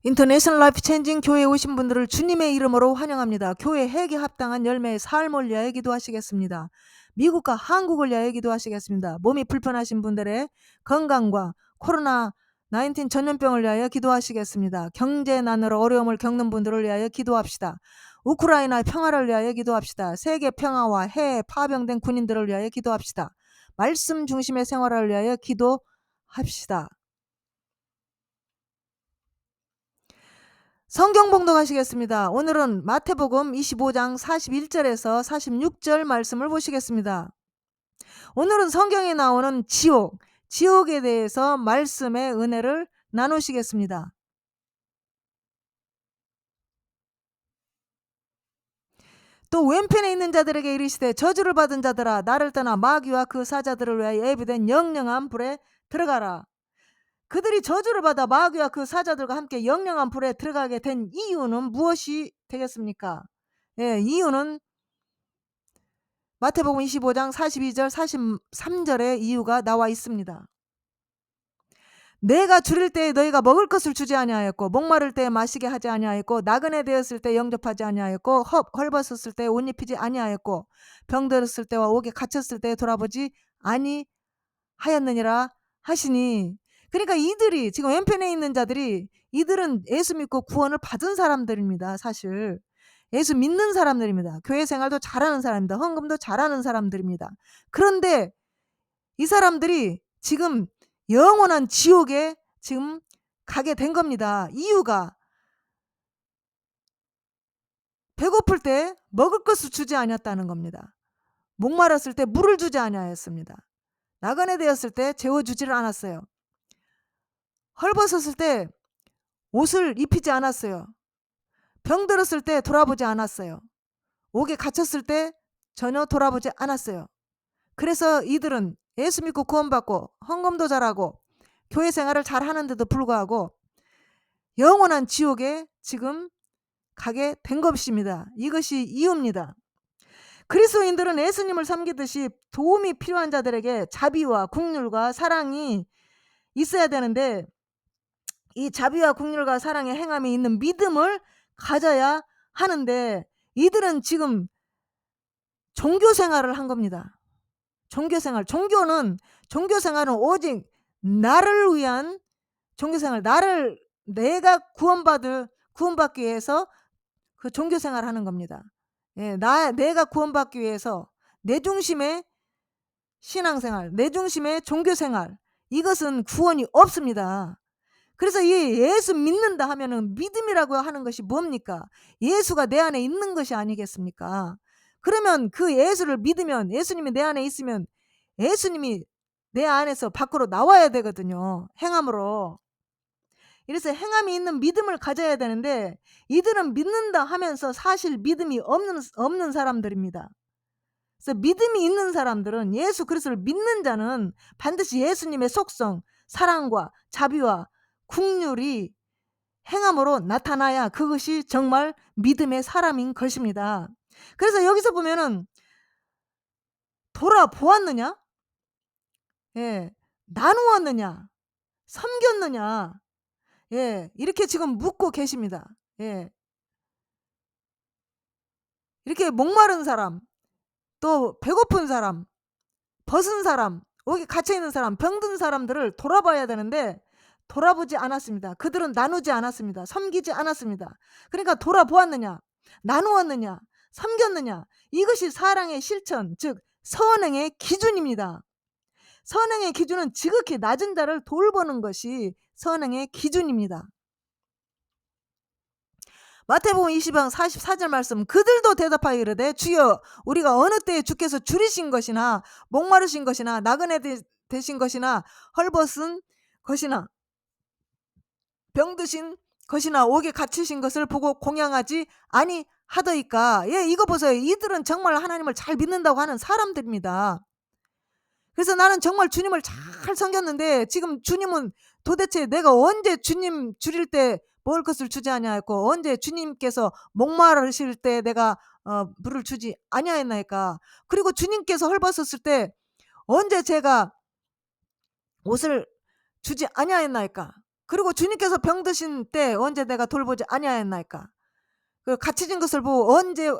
인터내셔널 라이프 체인징 교회에 오신 분들을 주님의 이름으로 환영합니다. 교회 회개 합당한 열매의 삶을 위하여 기도하시겠습니다. 미국과 한국을 위하여 기도하시겠습니다. 몸이 불편하신 분들의 건강과 코로나 19 전염병을 위하여 기도하시겠습니다. 경제난으로 어려움을 겪는 분들을 위하여 기도합시다. 우크라이나 평화를 위하여 기도합시다. 세계 평화와 해외 파병된 군인들을 위하여 기도합시다. 말씀 중심의 생활을 위하여 기도합시다. 성경 봉독하시겠습니다. 오늘은 마태복음 25장 41절에서 46절 말씀을 보시겠습니다. 오늘은 성경에 나오는 지옥에 대해서 말씀의 은혜를 나누시겠습니다. 또 왼편에 있는 자들에게 이르시되 저주를 받은 자들아 나를 떠나 마귀와 그 사자들을 위하여 예비된 영영한 불에 들어가라. 그들이 저주를 받아 마귀와 그 사자들과 함께 영영한 불에 들어가게 된 이유는 무엇이 되겠습니까? 이유는 마태복음 25장 42절 43절의 이유가 나와 있습니다. 내가 줄일 때에 너희가 먹을 것을 주지 아니하였고 목마를 때에 마시게 하지 아니하였고 나그네 되었을 때 영접하지 아니하였고 헐벗었을 때에 옷 입히지 아니하였고 병들었을 때와 옥에 갇혔을 때에 돌아보지 아니하였느니라 하시니, 그러니까 이들이 지금 왼편에 있는 자들이 이들은 예수 믿고 구원을 받은 사람들입니다. 사실 예수 믿는 사람들입니다. 교회 생활도 잘하는 사람입니다. 헌금도 잘하는 사람들입니다. 그런데 이 사람들이 지금 영원한 지옥에 지금 가게 된 겁니다. 이유가 배고플 때 먹을 것을 주지 아니었다는 겁니다. 목마랐을 때 물을 주지 아니하였습니다. 나그네 되었을 때 재워주지를 않았어요. 헐벗었을 때 옷을 입히지 않았어요. 병들었을 때 돌아보지 않았어요. 옥에 갇혔을 때 전혀 돌아보지 않았어요. 그래서 이들은 예수 믿고 구원받고 헌금도 잘하고 교회 생활을 잘하는데도 불구하고 영원한 지옥에 지금 가게 된 것입니다. 이것이 이유입니다. 그리스도인들은 예수님을 섬기듯이 도움이 필요한 자들에게 자비와 긍휼과 사랑이 있어야 되는데 이 자비와 긍휼과 사랑의 행함이 있는 믿음을 가져야 하는데 이들은 지금 종교 생활을 한 겁니다. 종교생활은 오직 나를 위한 종교생활, 내가 구원받기 위해서 그 종교생활을 하는 겁니다. 내가 구원받기 위해서 내 중심의 신앙생활, 내 중심의 종교생활, 이것은 구원이 없습니다. 그래서 이 예수 믿는다 하면은 믿음이라고 하는 것이 뭡니까? 예수가 내 안에 있는 것이 아니겠습니까? 그러면 그 예수를 믿으면, 예수님이 내 안에 있으면 예수님이 내 안에서 밖으로 나와야 되거든요. 행함으로. 이래서 행함이 있는 믿음을 가져야 되는데 이들은 믿는다 하면서 사실 믿음이 없는 사람들입니다. 그래서 믿음이 있는 사람들은, 예수 그리스도를 믿는 자는 반드시 예수님의 속성, 사랑과 자비와 긍휼이 행함으로 나타나야 그것이 정말 믿음의 사람인 것입니다. 그래서 여기서 보면은 돌아보았느냐? 나누었느냐? 섬겼느냐? 이렇게 지금 묻고 계십니다. 이렇게 목마른 사람, 또 배고픈 사람, 벗은 사람, 여기 갇혀있는 사람, 병든 사람들을 돌아봐야 되는데 돌아보지 않았습니다. 그들은 나누지 않았습니다. 섬기지 않았습니다. 그러니까 돌아보았느냐, 나누었느냐, 섬겼느냐, 이것이 사랑의 실천, 즉 선행의 기준입니다. 선행의 기준은 지극히 낮은 자를 돌보는 것이 선행의 기준입니다. 마태복음 20장 44절 말씀, 그들도 대답하여 이르되 주여 우리가 어느 때에 주께서 줄이신 것이나 목마르신 것이나 나그네 되신 것이나 헐벗은 것이나 병드신 것이나 옥에 갇히신 것을 보고 공양하지 아니하더이까. 이거 보세요. 이들은 정말 하나님을 잘 믿는다고 하는 사람들입니다. 그래서 나는 정말 주님을 잘 섬겼는데 지금 주님은 도대체 내가 언제 주님 줄일 때 먹을 것을 주지 아니하였고 언제 주님께서 목마르실 때 내가 물을 주지 아니하였나이까. 그리고 주님께서 헐벗었을 때 언제 제가 옷을 주지 아니하였나이까. 그리고 주님께서 병드신 때 언제 내가 돌보지 아니하였나이까? 그 갇혀진 것을 보고 언제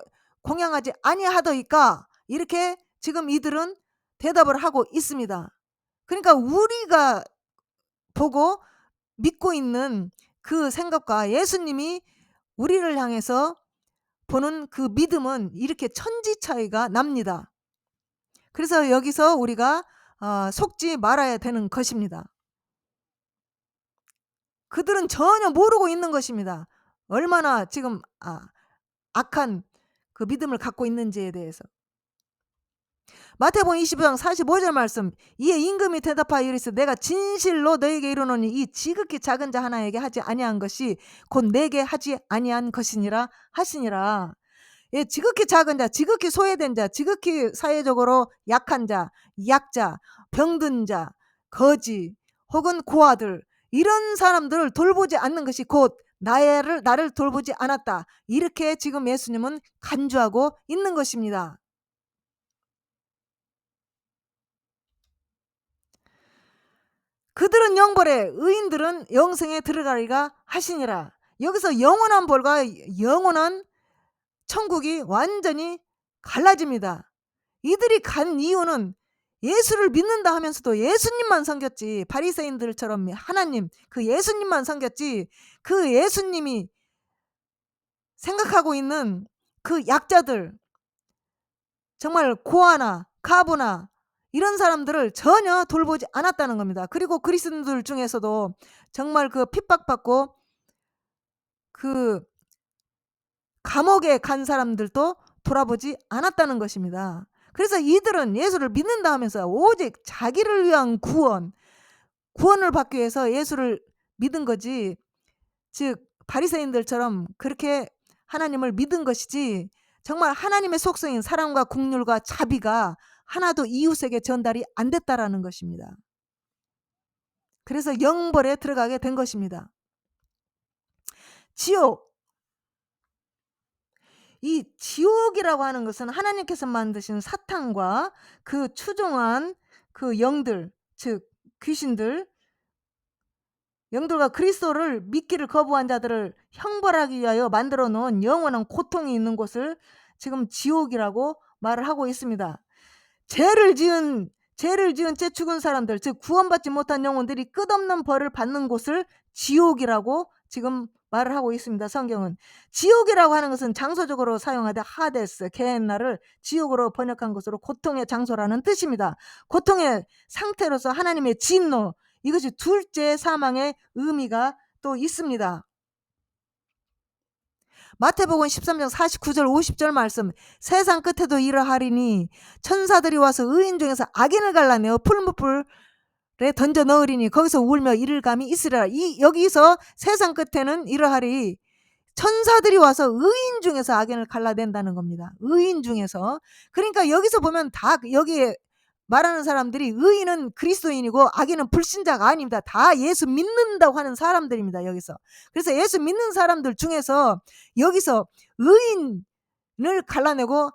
공양하지 아니하더이까? 이렇게 지금 이들은 대답을 하고 있습니다. 그러니까 우리가 보고 믿고 있는 그 생각과 예수님이 우리를 향해서 보는 그 믿음은 이렇게 천지 차이가 납니다. 그래서 여기서 우리가 속지 말아야 되는 것입니다. 그들은 전혀 모르고 있는 것입니다. 얼마나 지금 악한 그 믿음을 갖고 있는지에 대해서. 마태복음 25장 45절 말씀. 이에 임금이 대답하여 이르시되 내가 진실로 너에게 이르노니 이 지극히 작은 자 하나에게 하지 아니한 것이 곧 내게 하지 아니한 것이니라 하시니라. 예, 지극히 작은 자, 지극히 소외된 자, 지극히 사회적으로 약한 자, 약자, 병든 자, 거지 혹은 고아들, 이런 사람들을 돌보지 않는 것이 곧 나를 돌보지 않았다. 이렇게 지금 예수님은 간주하고 있는 것입니다. 그들은 영벌에 의인들은 영생에 들어가리라 하시니라. 여기서 영원한 벌과 영원한 천국이 완전히 갈라집니다. 이들이 간 이유는 예수를 믿는다 하면서도 예수님만 섬겼지, 바리새인들처럼 하나님 그 예수님만 섬겼지, 그 예수님이 생각하고 있는 그 약자들, 정말 고아나 가부나 이런 사람들을 전혀 돌보지 않았다는 겁니다. 그리고 그리스도인들 중에서도 정말 그 핍박받고 그 감옥에 간 사람들도 돌아보지 않았다는 것입니다. 그래서 이들은 예수를 믿는다 하면서 오직 자기를 위한 구원을 받기 위해서 예수를 믿은 거지, 즉 바리새인들처럼 그렇게 하나님을 믿은 것이지, 정말 하나님의 속성인 사랑과 긍휼과 자비가 하나도 이웃에게 전달이 안 됐다라는 것입니다. 그래서 영벌에 들어가게 된 것입니다. 지옥. 이 지옥이라고 하는 것은 하나님께서 만드신 사탄과 그 추종한 그 영들, 즉 귀신들, 영들과 그리스도를 믿기를 거부한 자들을 형벌하기 위하여 만들어 놓은 영원한 고통이 있는 곳을 지금 지옥이라고 말을 하고 있습니다. 죄를 지은 죄 죽은 사람들, 즉 구원받지 못한 영혼들이 끝없는 벌을 받는 곳을 지옥이라고 지금 말을 하고 있습니다. 성경은 지옥이라고 하는 것은 장소적으로 사용하되 하데스, 게헨나를 지옥으로 번역한 것으로 고통의 장소라는 뜻입니다. 고통의 상태로서 하나님의 진노, 이것이 둘째 사망의 의미가 또 있습니다. 마태복음 13장 49절 50절 말씀. 세상 끝에도 이러하리니 천사들이 와서 의인 중에서 악인을 갈라내어 풀무불에 던져 넣으리니 거기서 울며 이를 감이 있으리라. 여기서 세상 끝에는 이러하리, 천사들이 와서 의인 중에서 악인을 갈라낸다는 겁니다. 의인 중에서. 그러니까 여기서 보면 다 여기에 말하는 사람들이 의인은 그리스도인이고 악인은 불신자가 아닙니다. 다 예수 믿는다고 하는 사람들입니다. 여기서. 그래서 예수 믿는 사람들 중에서 여기서 의인을 갈라내고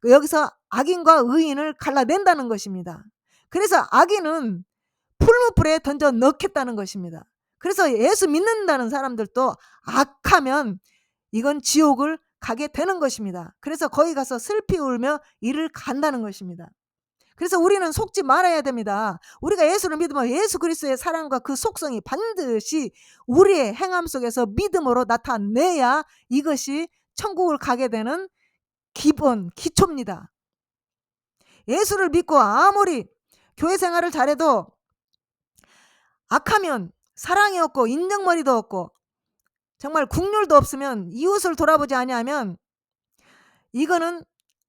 여기서 악인과 의인을 갈라낸다는 것입니다. 그래서 악인은 풀무불에 던져 넣겠다는 것입니다. 그래서 예수 믿는다는 사람들도 악하면 이건 지옥을 가게 되는 것입니다. 그래서 거기 가서 슬피 울며 이를 간다는 것입니다. 그래서 우리는 속지 말아야 됩니다. 우리가 예수를 믿으면 예수 그리스도의 사랑과 그 속성이 반드시 우리의 행함 속에서 믿음으로 나타내야 이것이 천국을 가게 되는 기본, 기초입니다. 예수를 믿고 아무리 교회 생활을 잘해도 악하면 사랑이 없고 인정머리도 없고 정말 국률도 없으면, 이웃을 돌아보지 아니하면 이거는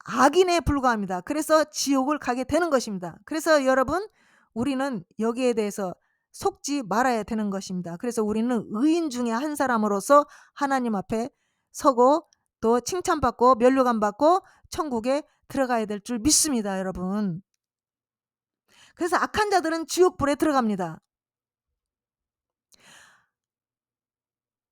악인에 불과합니다. 그래서 지옥을 가게 되는 것입니다. 그래서 여러분, 우리는 여기에 대해서 속지 말아야 되는 것입니다. 그래서 우리는 의인 중에 한 사람으로서 하나님 앞에 서고 또 칭찬받고 면류관 받고 천국에 들어가야 될 줄 믿습니다. 여러분. 그래서 악한 자들은 지옥불에 들어갑니다.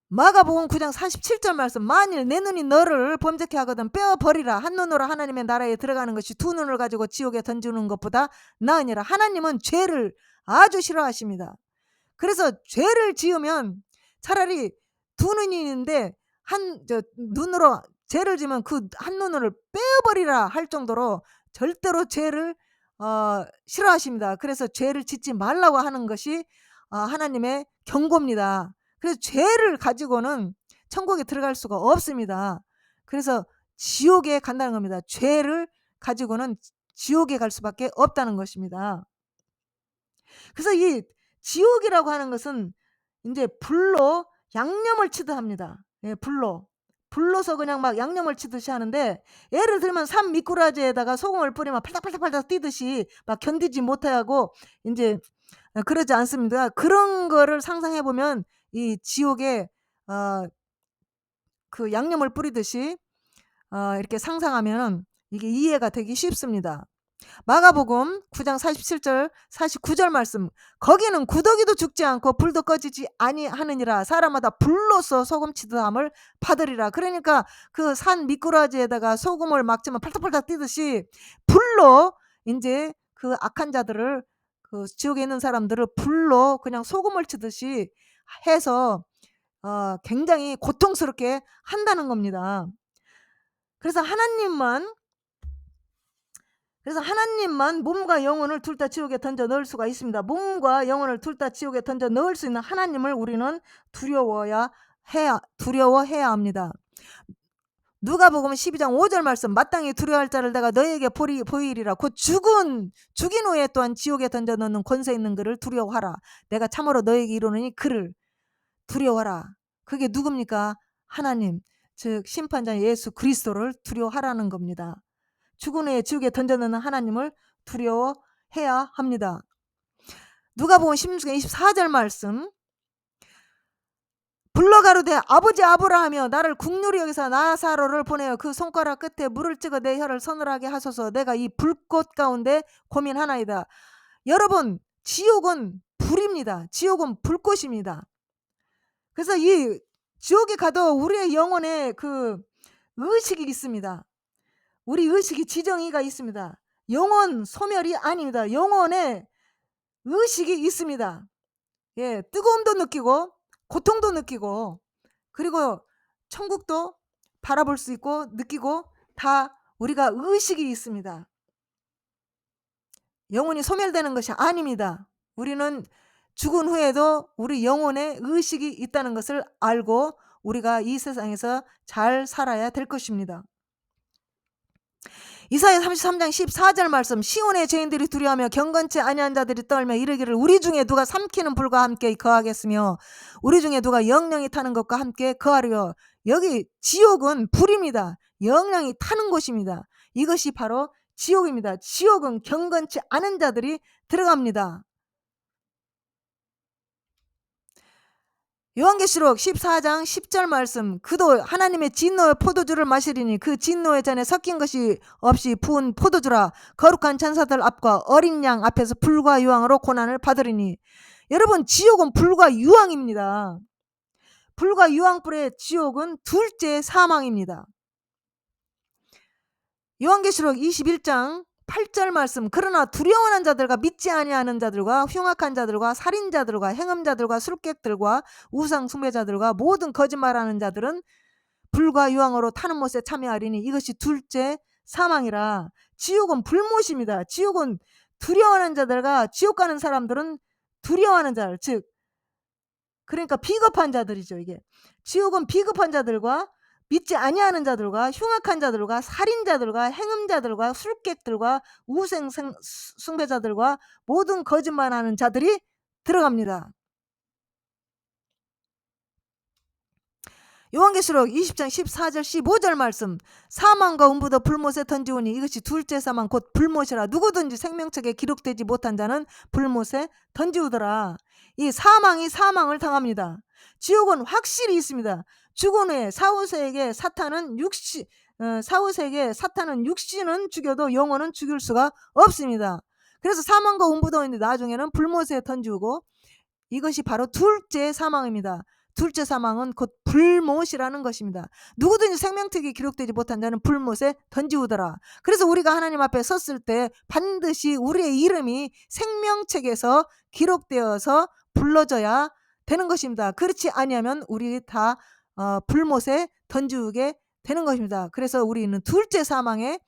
마가복음 9장 47절 말씀. 만일 내 눈이 너를 범죄케 하거든 빼어버리라. 한 눈으로 하나님의 나라에 들어가는 것이 두 눈을 가지고 지옥에 던지는 것보다 나으니라. 하나님은 죄를 아주 싫어하십니다. 그래서 죄를 지으면 차라리 두 눈이 있는데 눈으로 죄를 지면 그 한 눈을 빼어버리라 할 정도로 절대로 죄를 싫어하십니다. 그래서 죄를 짓지 말라고 하는 것이 하나님의 경고입니다. 그래서 죄를 가지고는 천국에 들어갈 수가 없습니다. 그래서 지옥에 간다는 겁니다. 죄를 가지고는 지옥에 갈 수밖에 없다는 것입니다. 그래서 이 지옥이라고 하는 것은 이제 불로 양념을 치듯 합니다. 예, 불로서 그냥 막 양념을 치듯이 하는데, 예를 들면 산 미꾸라지에다가 소금을 뿌리면 팔딱팔딱팔딱 뛰듯이 막 견디지 못하고 이제 그러지 않습니다. 그런 거를 상상해 보면 이 지옥에 그 양념을 뿌리듯이 이렇게 상상하면 이게 이해가 되기 쉽습니다. 마가복음 9장 47절 49절 말씀, 거기는 구더기도 죽지 않고 불도 꺼지지 아니하느니라. 사람마다 불로서 소금치듯함을 받으리라. 그러니까 그 산 미꾸라지에다가 소금을 막 치면 팔딱팔딱 뛰듯이 불로 이제 그 악한 자들을, 그 지옥에 있는 사람들을 불로 그냥 소금을 치듯이 해서 굉장히 고통스럽게 한다는 겁니다. 그래서 하나님만 몸과 영혼을 둘 다 지옥에 던져 넣을 수가 있습니다. 몸과 영혼을 둘 다 지옥에 던져 넣을 수 있는 하나님을 우리는 두려워해야 합니다. 누가복음 12장 5절 말씀, 마땅히 두려워할 자를 내가 너희에게 보이리라. 곧 죽인 후에 또한 지옥에 던져 넣는 권세 있는 그를 두려워하라. 내가 참으로 너희에게 이르노니 그를 두려워하라. 그게 누굽니까? 하나님, 즉 심판자 예수 그리스도를 두려워하라는 겁니다. 죽은 후에 지옥에 던져넣는 하나님을 두려워해야 합니다. 누가복음 16장 24절 말씀, 불러 가로되 아버지 아브라함이여 나를 국률이 여기서 나사로를 보내어 그 손가락 끝에 물을 찍어 내 혀를 서늘하게 하소서. 내가 이 불꽃 가운데 고민하나이다. 여러분, 지옥은 불입니다. 지옥은 불꽃입니다. 그래서 이 지옥에 가도 우리의 영혼에 그 의식이 있습니다. 우리 의식이 지정의가 있습니다. 영혼 소멸이 아닙니다. 영혼에 의식이 있습니다. 예, 뜨거움도 느끼고 고통도 느끼고, 그리고 천국도 바라볼 수 있고 느끼고, 다 우리가 의식이 있습니다. 영혼이 소멸되는 것이 아닙니다. 우리는 죽은 후에도 우리 영혼에 의식이 있다는 것을 알고 우리가 이 세상에서 잘 살아야 될 것입니다. 이사야 33장 14절 말씀, 시온의 죄인들이 두려워하며 경건치 아니한 자들이 떨며 이르기를 우리 중에 누가 삼키는 불과 함께 거하겠으며 우리 중에 누가 영령이 타는 것과 함께 거하리요. 여기 지옥은 불입니다. 영령이 타는 곳입니다. 이것이 바로 지옥입니다. 지옥은 경건치 않은 자들이 들어갑니다. 요한계시록 14장 10절 말씀, 그도 하나님의 진노의 포도주를 마시리니 그 진노의 잔에 섞인 것이 없이 부은 포도주라. 거룩한 천사들 앞과 어린 양 앞에서 불과 유황으로 고난을 받으리니. 여러분, 지옥은 불과 유황입니다. 불과 유황불의 지옥은 둘째 사망입니다. 요한계시록 21장 8절 말씀, 그러나 두려워하는 자들과 믿지 아니하는 자들과 흉악한 자들과 살인자들과 행음자들과 술객들과 우상 숭배자들과 모든 거짓말하는 자들은 불과 유황으로 타는 못에 참여하리니 이것이 둘째 사망이라. 지옥은 불못입니다. 지옥은 두려워하는 자들과, 지옥 가는 사람들은 두려워하는 자들, 즉 그러니까 비겁한 자들이죠. 이게 지옥은 비겁한 자들과 믿지 아니하는 자들과 흉악한 자들과 살인자들과 행음자들과 술객들과 우상 숭배자들과 모든 거짓말하는 자들이 들어갑니다. 요한계시록 20장 14절 15절 말씀, 사망과 음부도 불못에 던지오니 이것이 둘째 사망 곧 불못이라. 누구든지 생명책에 기록되지 못한 자는 불못에 던지우더라. 이 사망이 사망을 당합니다. 지옥은 확실히 있습니다. 죽은 후에 사후세계 사탄은 육신은 죽여도 영혼은 죽일 수가 없습니다. 그래서 사망과 음부도 있는데 나중에는 불못에 던지우고, 이것이 바로 둘째 사망입니다. 둘째 사망은 곧 불못이라는 것입니다. 누구든지 생명책이 기록되지 못한 자는 불못에 던지우더라. 그래서 우리가 하나님 앞에 섰을 때 반드시 우리의 이름이 생명책에서 기록되어서 불러져야 되는 것입니다. 그렇지 아니하면 우리 다 불못에 던지게 되는 것입니다. 그래서 우리는 둘째 사망에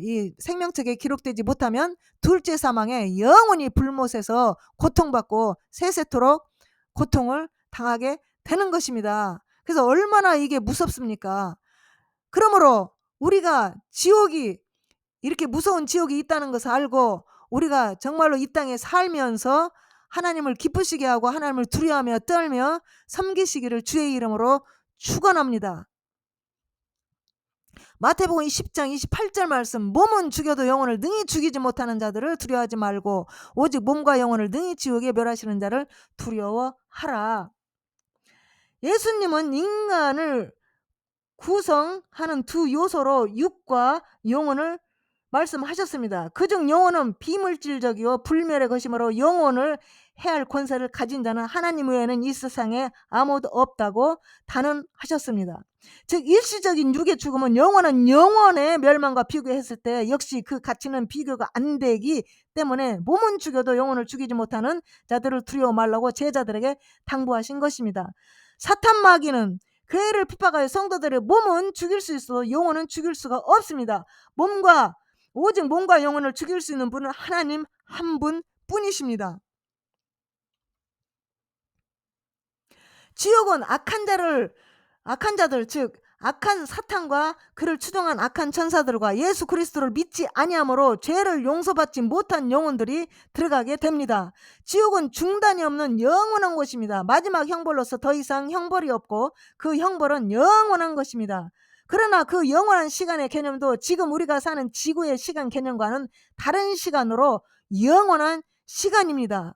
이 생명책에 기록되지 못하면 둘째 사망에 영원히 불못에서 고통받고 세세토록 고통을 당하게 되는 것입니다. 그래서 얼마나 이게 무섭습니까? 그러므로 우리가 지옥이 이렇게 무서운 지옥이 있다는 것을 알고 우리가 정말로 이 땅에 살면서 하나님을 기쁘시게 하고 하나님을 두려워하며 떨며 섬기시기를 주의 이름으로 축원합니다. 마태복음 10장 28절 말씀, 몸은 죽여도 영혼을 능히 죽이지 못하는 자들을 두려워하지 말고 오직 몸과 영혼을 능히 지옥에 멸하시는 자를 두려워하라. 예수님은 인간을 구성하는 두 요소로 육과 영혼을 말씀하셨습니다. 그중 영혼은 비물질적이요 불멸의 것이므로 영혼을 해할 권세를 가진 자는 하나님 외에는 이 세상에 아무도 없다고 단언하셨습니다. 즉 일시적인 육의 죽음은 영원한 영혼의 멸망과 비교했을 때 역시 그 가치는 비교가 안 되기 때문에 몸은 죽여도 영혼을 죽이지 못하는 자들을 두려워 말라고 제자들에게 당부하신 것입니다. 사탄 마귀는 교회를 핍박하여 성도들의 몸은 죽일 수 있어도 영혼은 죽일 수가 없습니다. 오직 몸과 영혼을 죽일 수 있는 분은 하나님 한 분뿐이십니다. 지옥은 악한 자들 즉 악한 사탄과 그를 추종한 악한 천사들과 예수 그리스도를 믿지 아니함으로 죄를 용서받지 못한 영혼들이 들어가게 됩니다. 지옥은 중단이 없는 영원한 곳입니다. 마지막 형벌로서 더 이상 형벌이 없고 그 형벌은 영원한 것입니다. 그러나 그 영원한 시간의 개념도 지금 우리가 사는 지구의 시간 개념과는 다른 시간으로 영원한 시간입니다.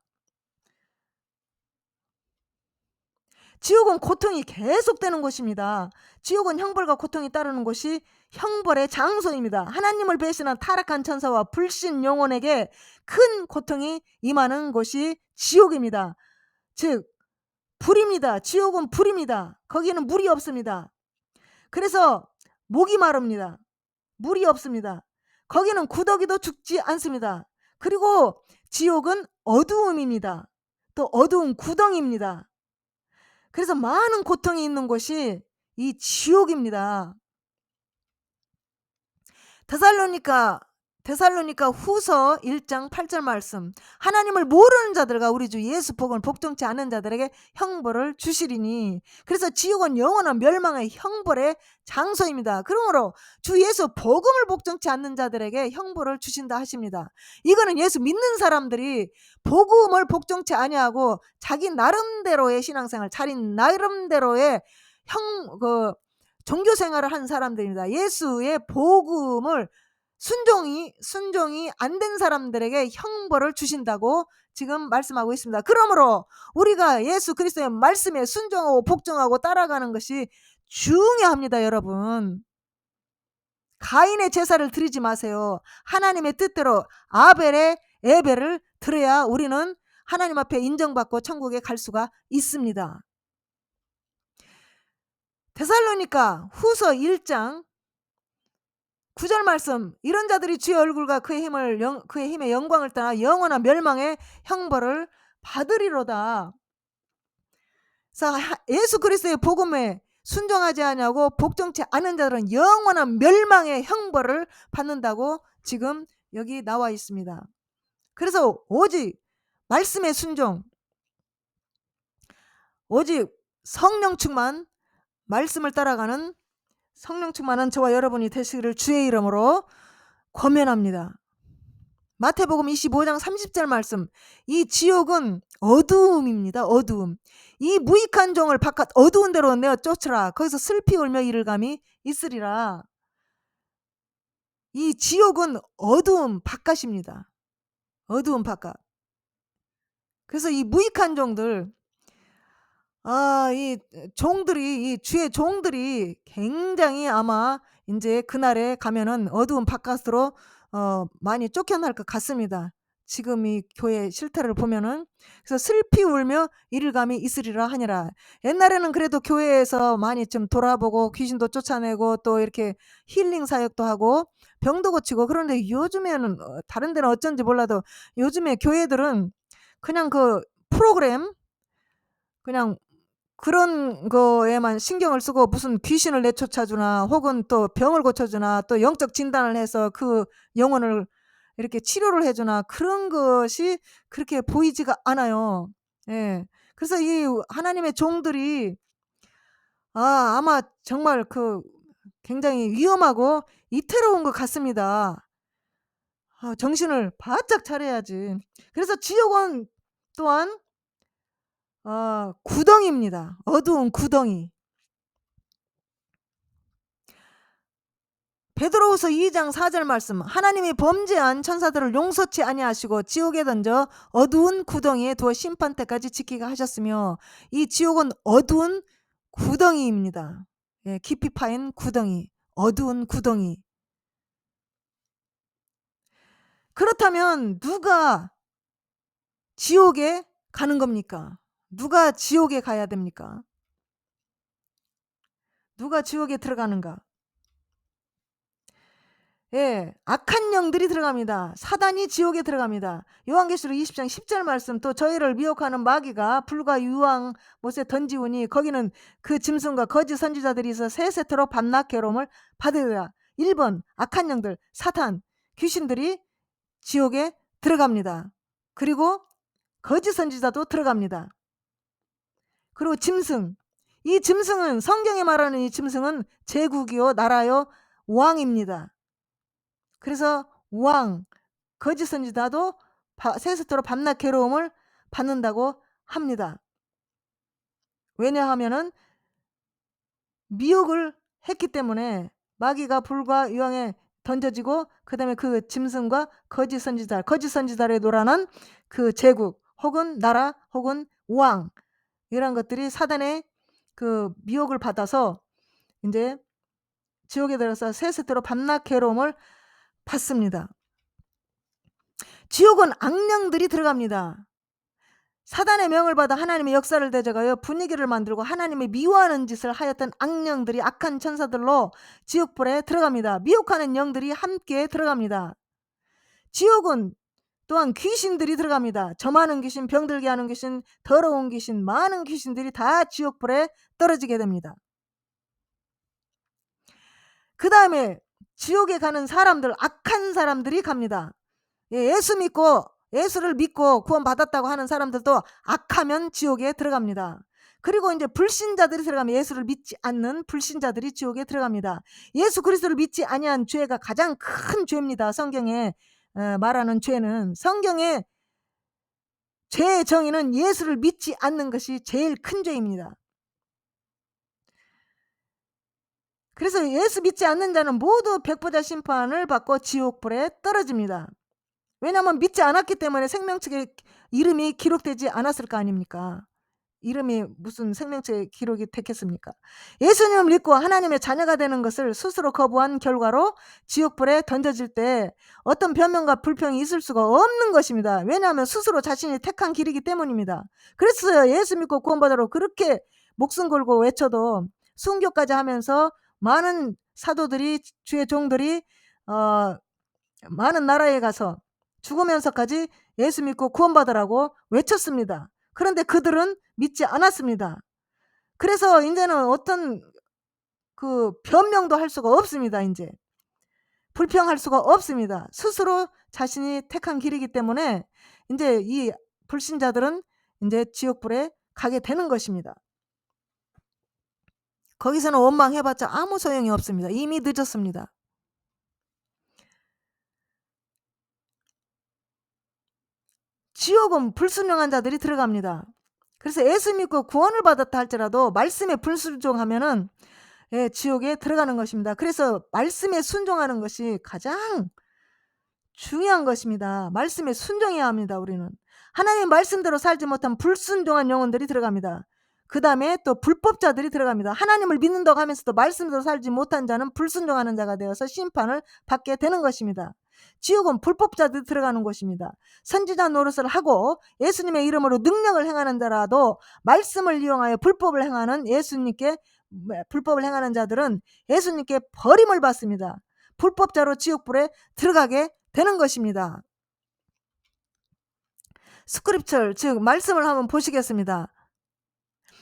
지옥은 고통이 계속되는 곳입니다. 지옥은 형벌과 고통이 따르는 곳이 형벌의 장소입니다. 하나님을 배신한 타락한 천사와 불신 영혼에게 큰 고통이 임하는 곳이 지옥입니다. 즉 불입니다. 지옥은 불입니다. 거기는 물이 없습니다. 그래서 목이 마릅니다. 물이 없습니다. 거기는 구더기도 죽지 않습니다. 그리고 지옥은 어두움입니다. 또 어두운 구덩이입니다. 그래서 많은 고통이 있는 곳이 이 지옥입니다. 데살로니가 후서 1장 8절 말씀, 하나님을 모르는 자들과 우리 주 예수 복음을 복종치 않은 자들에게 형벌을 주시리니. 그래서 지옥은 영원한 멸망의 형벌의 장소입니다. 그러므로 주 예수 복음을 복종치 않는 자들에게 형벌을 주신다 하십니다. 이거는 예수 믿는 사람들이 복음을 복종치 아니하고 자기 나름대로의 신앙생활, 자기 나름대로의 종교 생활을 한 사람들입니다. 예수의 복음을 순종이 안 된 사람들에게 형벌을 주신다고 지금 말씀하고 있습니다. 그러므로 우리가 예수 그리스도의 말씀에 순종하고 복종하고 따라가는 것이 중요합니다. 여러분, 가인의 제사를 드리지 마세요. 하나님의 뜻대로 아벨의 예배를 드려야 우리는 하나님 앞에 인정받고 천국에 갈 수가 있습니다. 데살로니가 후서 1장 9절 말씀, 이런 자들이 주의 얼굴과 그의 힘의 영광을 떠나 영원한 멸망의 형벌을 받으리로다. 그래서 예수 그리스도의 복음에 순종하지 않냐고 복종치 않은 자들은 영원한 멸망의 형벌을 받는다고 지금 여기 나와 있습니다. 그래서 오직 말씀의 순종, 오직 성령 충만, 말씀을 따라가는 성령 충만한 저와 여러분이 되시기를 주의 이름으로 권면합니다. 마태복음 25장 30절 말씀, 이 지옥은 어두움입니다. 어두움. 이 무익한 종을 바깥 어두운 데로 내어 쫓으라. 거기서 슬피 울며 이를 감이 있으리라. 이 지옥은 어두움 바깥입니다. 어두움 바깥. 그래서 이 무익한 종들, 이 주의 종들이 굉장히 아마 이제 그날에 가면은 어두운 바깥으로 많이 쫓겨날 것 같습니다. 지금 이 교회 실태를 보면은. 그래서 슬피 울며 이를 감이 있으리라 하니라. 옛날에는 그래도 교회에서 많이 좀 돌아보고 귀신도 쫓아내고 또 이렇게 힐링 사역도 하고 병도 고치고, 그런데 요즘에는 다른 데는 어쩐지 몰라도 요즘에 교회들은 그냥 프로그램 그냥 그런 거에만 신경을 쓰고 무슨 귀신을 내쫓아주나 혹은 또 병을 고쳐주나 또 영적 진단을 해서 그 영혼을 이렇게 치료를 해주나 그런 것이 그렇게 보이지가 않아요. 예. 그래서 이 하나님의 종들이 아마 정말 굉장히 위험하고 이태로운 것 같습니다. 정신을 바짝 차려야지. 그래서 지옥은 또한 구덩이입니다. 어두운 구덩이. 베드로후서 2장 4절 말씀. 하나님이 범죄한 천사들을 용서치 아니하시고 지옥에 던져 어두운 구덩이에 두어 심판 때까지 지키게 하셨으며, 이 지옥은 어두운 구덩이입니다. 예, 깊이 파인 구덩이, 어두운 구덩이. 그렇다면 누가 지옥에 가는 겁니까? 누가 지옥에 가야 됩니까? 누가 지옥에 들어가는가? 예, 악한 영들이 들어갑니다. 사단이 지옥에 들어갑니다. 요한계시록 20장 10절 말씀, 또 저희를 미혹하는 마귀가 불과 유황 못에 던지우니 거기는 그 짐승과 거짓 선지자들이 있어 세세토록 밤낮 괴로움을 받으리라. 1번 악한 영들, 사탄, 귀신들이 지옥에 들어갑니다. 그리고 거짓 선지자도 들어갑니다. 그리고 짐승, 이 짐승은, 성경에 말하는 이 짐승은 제국이요 나라요 왕입니다. 그래서 왕, 거짓 선지자도 세세토록 밤낮 괴로움을 받는다고 합니다. 왜냐하면은 미혹을 했기 때문에. 마귀가 불과 유황에 던져지고 그 다음에 그 짐승과 거짓 선지자를 노란한 그 제국 혹은 나라 혹은 왕, 이런 것들이 사단의 그 미혹을 받아서 이제 지옥에 들어서 세세토록 밤낮 괴로움을 받습니다. 지옥은 악령들이 들어갑니다. 사단의 명을 받아 하나님의 역사를 대적하여 분위기를 만들고 하나님의 미워하는 짓을 하였던 악령들이 악한 천사들로 지옥불에 들어갑니다. 미혹하는 영들이 함께 들어갑니다. 지옥은 또한 귀신들이 들어갑니다. 점하는 귀신, 병들게 하는 귀신, 더러운 귀신, 많은 귀신들이 다 지옥불에 떨어지게 됩니다. 그 다음에 지옥에 가는 사람들, 악한 사람들이 갑니다. 예수를 믿고 구원받았다고 하는 사람들도 악하면 지옥에 들어갑니다. 그리고 이제 불신자들이 들어가면, 예수를 믿지 않는 불신자들이 지옥에 들어갑니다. 예수 그리스도를 믿지 아니한 죄가 가장 큰 죄입니다. 성경에 말하는 죄는, 성경의 죄의 정의는 예수를 믿지 않는 것이 제일 큰 죄입니다. 그래서 예수 믿지 않는 자는 모두 백보자 심판을 받고 지옥불에 떨어집니다. 왜냐하면 믿지 않았기 때문에 생명책에 이름이 기록되지 않았을 거 아닙니까? 이름이 무슨 생명책에 기록이 됐겠습니까? 예수님을 믿고 하나님의 자녀가 되는 것을 스스로 거부한 결과로 지옥불에 던져질 때 어떤 변명과 불평이 있을 수가 없는 것입니다. 왜냐하면 스스로 자신이 택한 길이기 때문입니다. 그래서 예수 믿고 구원받으러 그렇게 목숨 걸고 외쳐도, 순교까지 하면서 많은 사도들이, 주의 종들이 많은 나라에 가서 죽으면서까지 예수 믿고 구원받으라고 외쳤습니다. 그런데 그들은 믿지 않았습니다. 그래서 이제는 어떤 변명도 할 수가 없습니다. 이제 불평할 수가 없습니다. 스스로 자신이 택한 길이기 때문에 이제 이 불신자들은 이제 지옥불에 가게 되는 것입니다. 거기서는 원망해봤자 아무 소용이 없습니다. 이미 늦었습니다. 지옥은 불순종한 자들이 들어갑니다. 그래서 예수 믿고 구원을 받았다 할지라도 말씀에 불순종하면은 지옥에 들어가는 것입니다. 그래서 말씀에 순종하는 것이 가장 중요한 것입니다. 말씀에 순종해야 합니다. 우리는 하나님 말씀대로 살지 못한 불순종한 영혼들이 들어갑니다. 그 다음에 또 불법자들이 들어갑니다. 하나님을 믿는다고 하면서도 말씀대로 살지 못한 자는 불순종하는 자가 되어서 심판을 받게 되는 것입니다. 지옥은 불법자들이 들어가는 곳입니다. 선지자 노릇을 하고 예수님의 이름으로 능력을 행하는 자라도 말씀을 이용하여 불법을 행하는 자들은 예수님께 버림을 받습니다. 불법자로 지옥불에 들어가게 되는 것입니다. 스크립처 즉 말씀을 한번 보시겠습니다.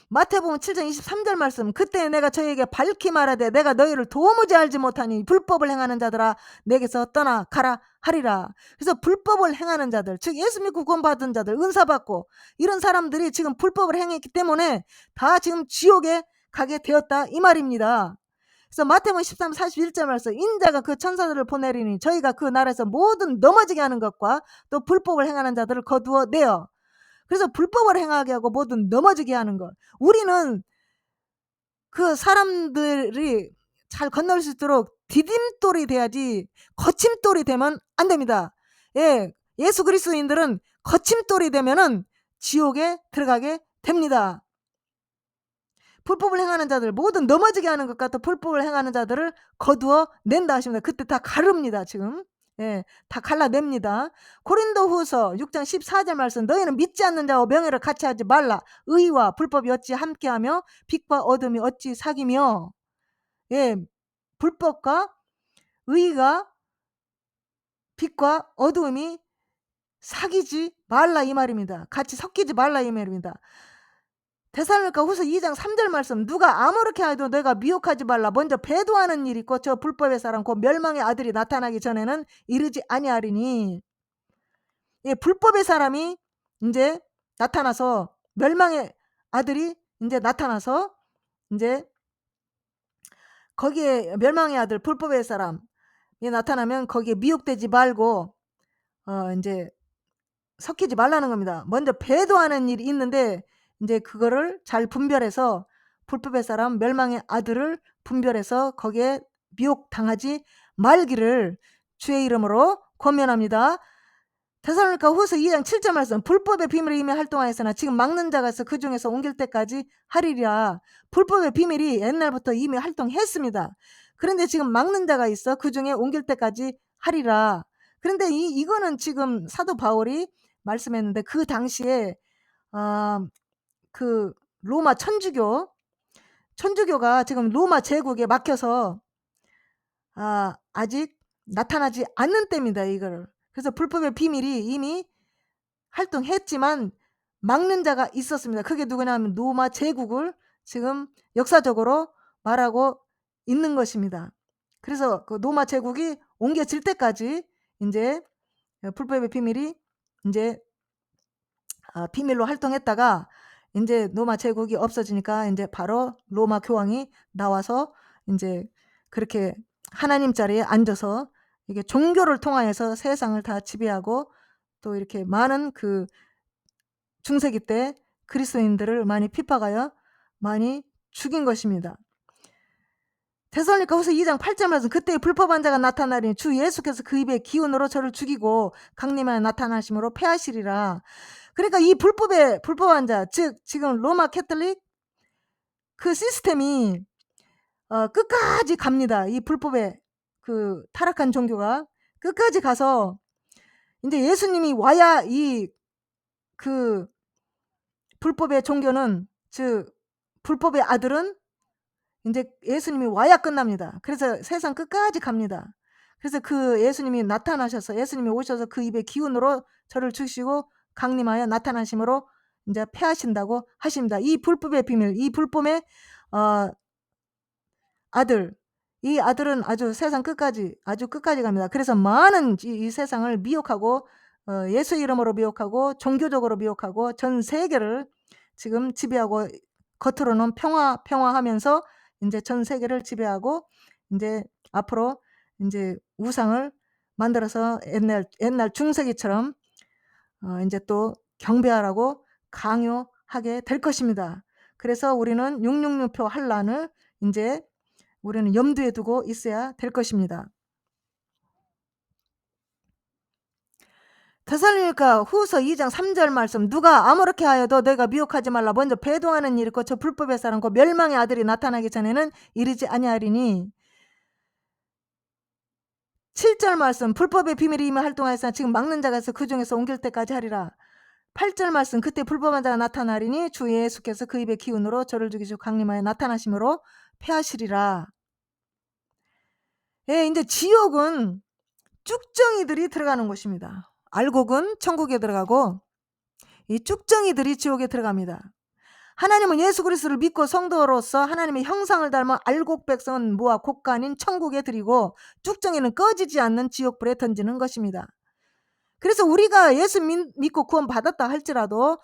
마태복음 7장 23절 말씀. 그때 내가 저희에게 밝히 말하되 내가 너희를 도무지 알지 못하니 불법을 행하는 자들아 내게서 떠나 가라 하리라. 그래서 불법을 행하는 자들, 즉 예수 믿고 구원받은 자들, 은사 받고 이런 사람들이 지금 불법을 행했기 때문에 다 지금 지옥에 가게 되었다 이 말입니다. 그래서 마태복음 13, 41절 말씀. 인자가 그 천사들을 보내리니 저희가 그 나라에서 모든 넘어지게 하는 것과 또 불법을 행하는 자들을 거두어 내어. 그래서 불법을 행하게 하고 모든 넘어지게 하는 것. 우리는 그 사람들이 잘 건널 수 있도록 디딤돌이 돼야지 거침돌이 되면 안 됩니다. 예, 예수 그리스도인들은 거침돌이 되면은 지옥에 들어가게 됩니다. 불법을 행하는 자들, 모든 넘어지게 하는 것과 또 불법을 행하는 자들을 거두어 낸다 하십니다. 그때 다 가릅니다, 지금. 예, 다 갈라냅니다. 고린도후서 6장 14절 말씀. 너희는 믿지 않는 자와 명예를 같이 하지 말라. 의와 불법이 어찌 함께하며 빛과 어둠이 어찌 사귀며. 예, 불법과 의가 빛과 어둠이 사귀지 말라 이 말입니다. 같이 섞이지 말라 이 말입니다. 데살로니가 후서 2장 3절 말씀. 누가 아무렇게 하여도 내가 미혹하지 말라. 먼저 배도하는 일이 있고 저 불법의 사람 곧 멸망의 아들이 나타나기 전에는 이르지 아니하리니. 예, 불법의 사람이 이제 나타나서 멸망의 아들이 이제 나타나서 이제 거기에 멸망의 아들 불법의 사람이 나타나면 거기에 미혹되지 말고 이제 섞이지 말라는 겁니다. 먼저 배도하는 일이 있는데 이제 그거를 잘 분별해서 불법의 사람 멸망의 아들을 분별해서 거기에 미혹당하지 말기를 주의 이름으로 권면합니다. 데살로니가 후서 2장 7절 말씀. 불법의 비밀이 이미 활동하였으나 지금 막는 자가 있어 그 중에서 옮길 때까지 하리라. 불법의 비밀이 옛날부터 이미 활동했습니다. 그런데 지금 막는 자가 있어 그 중에 옮길 때까지 하리라. 그런데 이거는 지금 사도 바울이 말씀했는데 그 당시에 그 로마 천주교가 지금 로마 제국에 막혀서 아직 나타나지 않는 때입니다. 이거를. 그래서 불법의 비밀이 이미 활동했지만 막는 자가 있었습니다. 그게 누구냐면 로마 제국을 지금 역사적으로 말하고 있는 것입니다. 그래서 그 로마 제국이 옮겨질 때까지 이제 불법의 비밀이 이제 비밀로 활동했다가 이제 로마 제국이 없어지니까 이제 바로 로마 교황이 나와서 이제 그렇게 하나님 자리에 앉아서 이게 종교를 통하여서 세상을 다 지배하고 또 이렇게 많은 그 중세기 때 그리스도인들을 많이 핍박하여 많이 죽인 것입니다. 데살로니가 후서 2장 8절 말씀. 그때 불법한 자가 나타나리니 주 예수께서 그 입의 기운으로 저를 죽이고 강림하여 나타나심으로 패하시리라. 그러니까 이 불법한 자, 즉 지금 로마 캐톨릭 그 시스템이 끝까지 갑니다. 이 불법의 그 타락한 종교가 끝까지 가서 이제 예수님이 와야 이 그 불법의 종교는, 즉 불법의 아들은 이제 예수님이 와야 끝납니다. 그래서 세상 끝까지 갑니다. 그래서 그 예수님이 나타나셔서 예수님이 오셔서 그 입의 기운으로 저를 죽이시고 강림하여 나타나심으로 이제 패하신다고 하십니다. 이 불법의 비밀, 이 불법의 아들, 이 아들은 아주 세상 끝까지 아주 끝까지 갑니다. 그래서 많은 이 세상을 미혹하고 예수 이름으로 미혹하고 종교적으로 미혹하고 전 세계를 지금 지배하고 겉으로는 평화하면서 이제 전 세계를 지배하고 이제 앞으로 이제 우상을 만들어서 옛날 중세기처럼 이제 또 경배하라고 강요하게 될 것입니다. 그래서 우리는 666표 환란을 이제 우리는 염두에 두고 있어야 될 것입니다. 데살로니가 후서 2장 3절 말씀. 누가 아무렇게 하여도 내가 미혹하지 말라. 먼저 배도하는 일이 있고 저 불법의 사람 곧 멸망의 아들이 나타나기 전에는 이르지 아니하리니. 7절 말씀. 불법의 비밀이 이미 활동하였으나 지금 막는 자가 있어 그 중에서 옮길 때까지 하리라. 8절 말씀. 그때 불법한 자가 나타나리니 주 예수께서 그 입의 기운으로 저를 죽이시고 강림하여 나타나심으로 패하시리라. 예, 이제 지옥은 쭉정이들이 들어가는 곳입니다. 알곡은 천국에 들어가고 이 쭉정이들이 지옥에 들어갑니다. 하나님은 예수 그리스도를 믿고 성도로서 하나님의 형상을 닮은 알곡 백성은 모아 곡간인 천국에 드리고 쭉정이는 꺼지지 않는 지옥불에 던지는 것입니다. 그래서 우리가 예수 믿고 구원 받았다 할지라도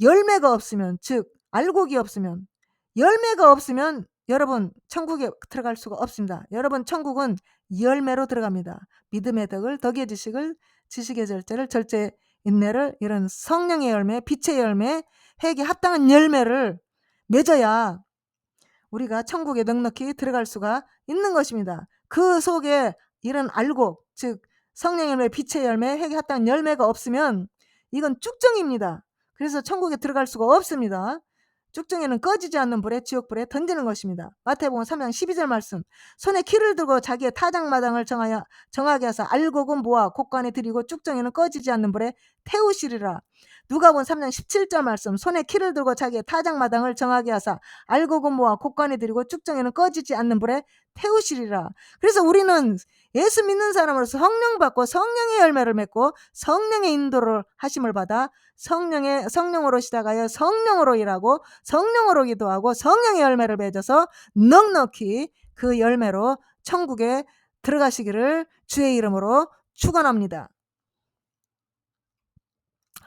열매가 없으면, 즉 알곡이 없으면, 열매가 없으면 여러분 천국에 들어갈 수가 없습니다. 여러분 천국은 열매로 들어갑니다. 믿음의 덕을, 덕의 지식을, 지식의 절제를, 절제 인내를, 이런 성령의 열매, 빛의 열매, 회개에 합당한 열매를 맺어야 우리가 천국에 넉넉히 들어갈 수가 있는 것입니다. 그 속에 이런 알곡, 즉 성령의 열매, 빛의 열매, 회개에 합당한 열매가 없으면 이건 쭉정입니다. 그래서 천국에 들어갈 수가 없습니다. 쭉정이는 꺼지지 않는 불에, 지옥불에 던지는 것입니다. 마태복음 3장 12절 말씀. 손에 키를 들고 자기의 타작마당을 정하게 하사 알곡은 모아 곡간에 들이고 쭉정이는 꺼지지 않는 불에 태우시리라. 누가복음 3장 17절 말씀. 손에 키를 들고 자기의 타작마당을 정하게 하사 알곡은 모아 곡간에 들이고 쭉정이는 꺼지지 않는 불에 태우시리라. 그래서 우리는 예수 믿는 사람으로서 성령 받고 성령의 열매를 맺고 성령의 인도를 하심을 받아 성령으로 시작하여 성령으로 일하고 성령으로 기도하고 성령의 열매를 맺어서 넉넉히 그 열매로 천국에 들어가시기를 주의 이름으로 축원합니다.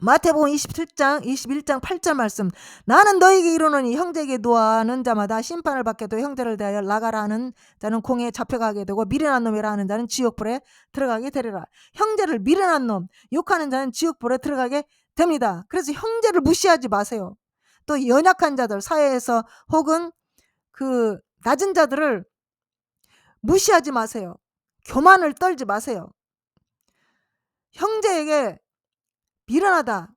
마태복음 21장 8절 말씀. 나는 너에게 이르노니 형제에게 노하는 자마다 심판을 받게도 형제를 대하여 나가라 하는 자는 공에 잡혀가게 되고 미련한 놈이라 하는 자는 지옥불에 들어가게 되리라. 형제를 미련한 놈, 욕하는 자는 지옥불에 들어가게 됩니다. 그래서 형제를 무시하지 마세요. 또 연약한 자들, 사회에서 혹은 그 낮은 자들을 무시하지 마세요. 교만을 떨지 마세요. 형제에게 미련하다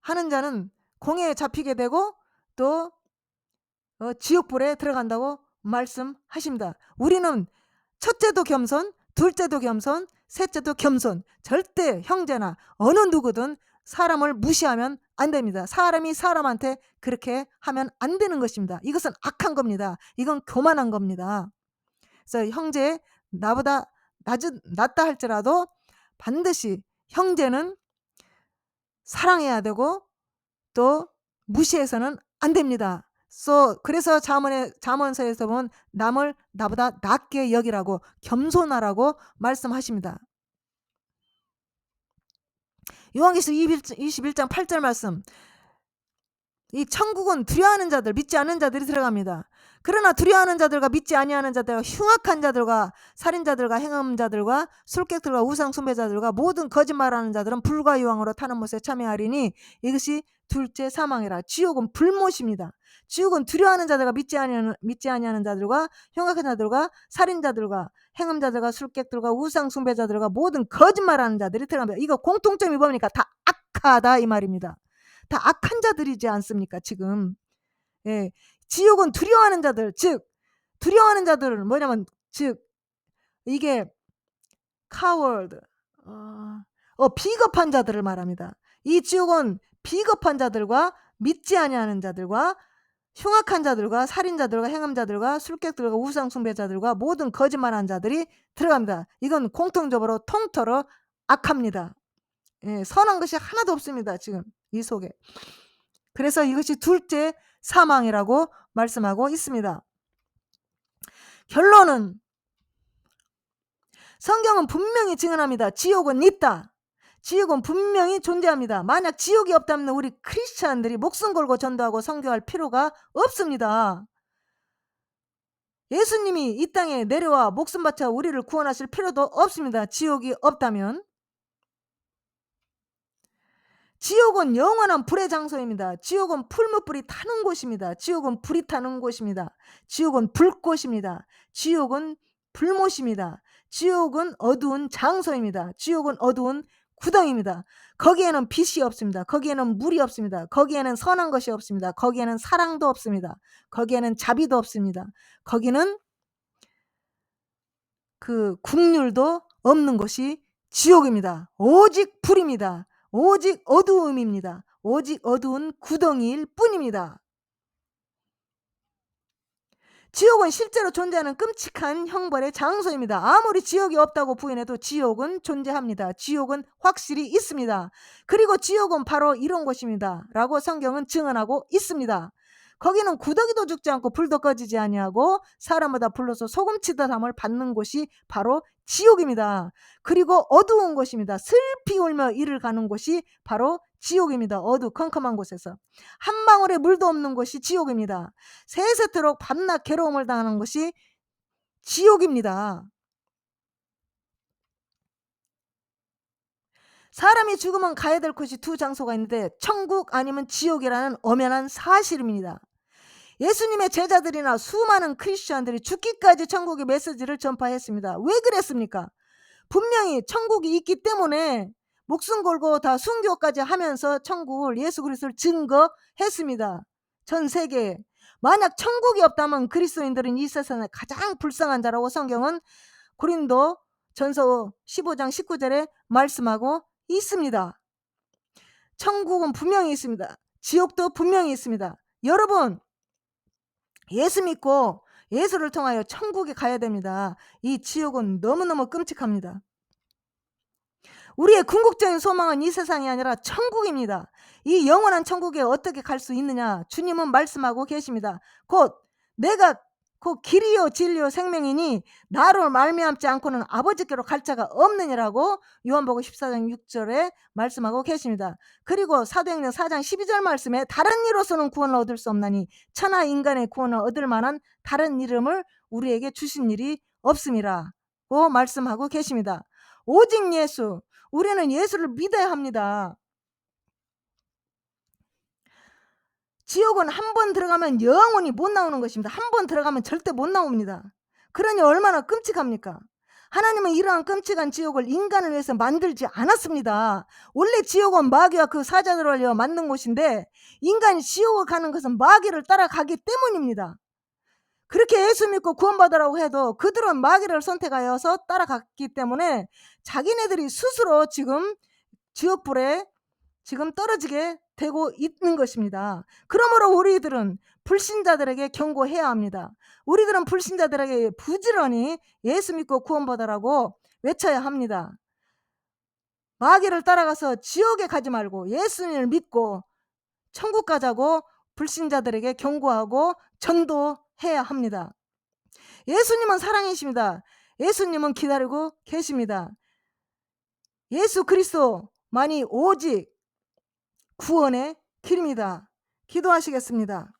하는 자는 공에 잡히게 되고 또 지옥불에 들어간다고 말씀하십니다. 우리는 첫째도 겸손, 둘째도 겸손, 셋째도 겸손. 절대 형제나 어느 누구든 사람을 무시하면 안 됩니다. 사람이 사람한테 그렇게 하면 안 되는 것입니다. 이것은 악한 겁니다. 이건 교만한 겁니다. 그래서 형제, 나보다 낫다 할지라도 반드시 형제는 사랑해야 되고 또 무시해서는 안 됩니다. 그래서 잠언서에서 보면 남을 나보다 낫게 여기라고, 겸손하라고 말씀하십니다. 요한계시록 21장 8절 말씀. 이 천국은 두려워하는 자들, 믿지 않는 자들이 들어갑니다. 그러나 두려워하는 자들과 믿지 아니하는 자들과 흉악한 자들과 살인자들과 행음자들과 술객들과 우상 숭배자들과 모든 거짓말하는 자들은 불과 유황으로 타는 못에 참여하리니 이것이 둘째 사망이라. 지옥은 불못입니다. 지옥은 두려워하는 자들과 믿지 아니하는 자들과 흉악한 자들과 살인자들과 행음자들과 술객들과 우상 숭배자들과 모든 거짓말하는 자들이 들어갑니다. 이거 공통점이 뭡니까? 다 악하다 이 말입니다. 다 악한 자들이지 않습니까 지금. 예. 지옥은 두려워하는 자들, 즉 두려워하는 자들은 뭐냐면, 즉 이게 coward, 비겁한 자들을 말합니다. 이 지옥은 비겁한 자들과 믿지 아니하는 자들과 흉악한 자들과 살인자들과 행음자들과 술객들과 우상숭배자들과 모든 거짓말하는 자들이 들어갑니다. 이건 공통적으로 통틀어 악합니다. 예, 선한 것이 하나도 없습니다 지금 이 속에. 그래서 이것이 둘째 사망이라고 말씀하고 있습니다. 결론은 성경은 분명히 증언합니다. 지옥은 있다. 지옥은 분명히 존재합니다. 만약 지옥이 없다면 우리 크리스찬들이 목숨 걸고 전도하고 선교할 필요가 없습니다. 예수님이 이 땅에 내려와 목숨 바쳐 우리를 구원하실 필요도 없습니다. 지옥이 없다면. 지옥은 영원한 불의 장소입니다. 지옥은 풀무불이 타는 곳입니다. 지옥은 불이 타는 곳입니다. 지옥은 불꽃입니다. 지옥은 불못입니다. 지옥은 어두운 장소입니다. 지옥은 어두운 구덩입니다. 거기에는 빛이 없습니다. 거기에는 물이 없습니다. 거기에는 선한 것이 없습니다. 거기에는 사랑도 없습니다. 거기에는 자비도 없습니다. 거기는 그 국률도 없는 것이 지옥입니다. 오직 불입니다. 오직 어두움입니다. 오직 어두운 구덩이일 뿐입니다. 지옥은 실제로 존재하는 끔찍한 형벌의 장소입니다. 아무리 지옥이 없다고 부인해도 지옥은 존재합니다. 지옥은 확실히 있습니다. 그리고 지옥은 바로 이런 곳입니다. 라고 성경은 증언하고 있습니다. 거기는 구더기도 죽지 않고 불도 꺼지지 아니하고 사람마다 불러서 소금치듯 함을 받는 곳이 바로 지옥입니다. 그리고 어두운 곳입니다. 슬피 울며 이를 가는 곳이 바로 지옥입니다. 컴컴한 곳에서 한 방울의 물도 없는 곳이 지옥입니다. 세세토록 밤낮 괴로움을 당하는 것이 지옥입니다. 사람이 죽으면 가야 될 곳이 두 장소가 있는데 천국 아니면 지옥이라는 엄연한 사실입니다. 예수님의 제자들이나 수많은 크리스천들이 죽기까지 천국의 메시지를 전파했습니다. 왜 그랬습니까? 분명히 천국이 있기 때문에 목숨 걸고 다 순교까지 하면서 천국을 예수 그리스도를 증거했습니다. 전 세계에. 만약 천국이 없다면 그리스도인들은 이 세상에 가장 불쌍한 자라고 성경은 고린도 전서 15장 19절에 말씀하고 있습니다. 천국은 분명히 있습니다. 지옥도 분명히 있습니다. 여러분, 예수 믿고 예수를 통하여 천국에 가야 됩니다. 이 지옥은 너무너무 끔찍합니다. 우리의 궁극적인 소망은 이 세상이 아니라 천국입니다. 이 영원한 천국에 어떻게 갈 수 있느냐? 주님은 말씀하고 계십니다. 내가 곧 길이요 진리요 생명이니 나로 말미암지 않고는 아버지께로 갈 자가 없느니라고 요한복음 14장 6절에 말씀하고 계십니다. 그리고 사도행전 4장 12절 말씀에 다른 이로서는 구원을 얻을 수 없나니 천하 인간의 구원을 얻을 만한 다른 이름을 우리에게 주신 일이 없음이라고 말씀하고 계십니다. 오직 예수, 우리는 예수를 믿어야 합니다. 지옥은 한 번 들어가면 영원히 못 나오는 것입니다. 한 번 들어가면 절대 못 나옵니다. 그러니 얼마나 끔찍합니까? 하나님은 이러한 끔찍한 지옥을 인간을 위해서 만들지 않았습니다. 원래 지옥은 마귀와 그 사자들을 위해 만든 곳인데 인간이 지옥을 가는 것은 마귀를 따라가기 때문입니다. 그렇게 예수 믿고 구원받으라고 해도 그들은 마귀를 선택하여서 따라갔기 때문에 자기네들이 스스로 지금 지옥불에 지금 떨어지게 되고 있는 것입니다. 그러므로 우리들은 불신자들에게 경고해야 합니다. 우리들은 불신자들에게 부지런히 예수 믿고 구원받으라고 외쳐야 합니다. 마귀를 따라가서 지옥에 가지 말고 예수님을 믿고 천국 가자고 불신자들에게 경고하고 전도해야 합니다. 예수님은 사랑이십니다. 예수님은 기다리고 계십니다. 예수 그리스도만이 오직 구원의 길입니다. 기도하시겠습니다.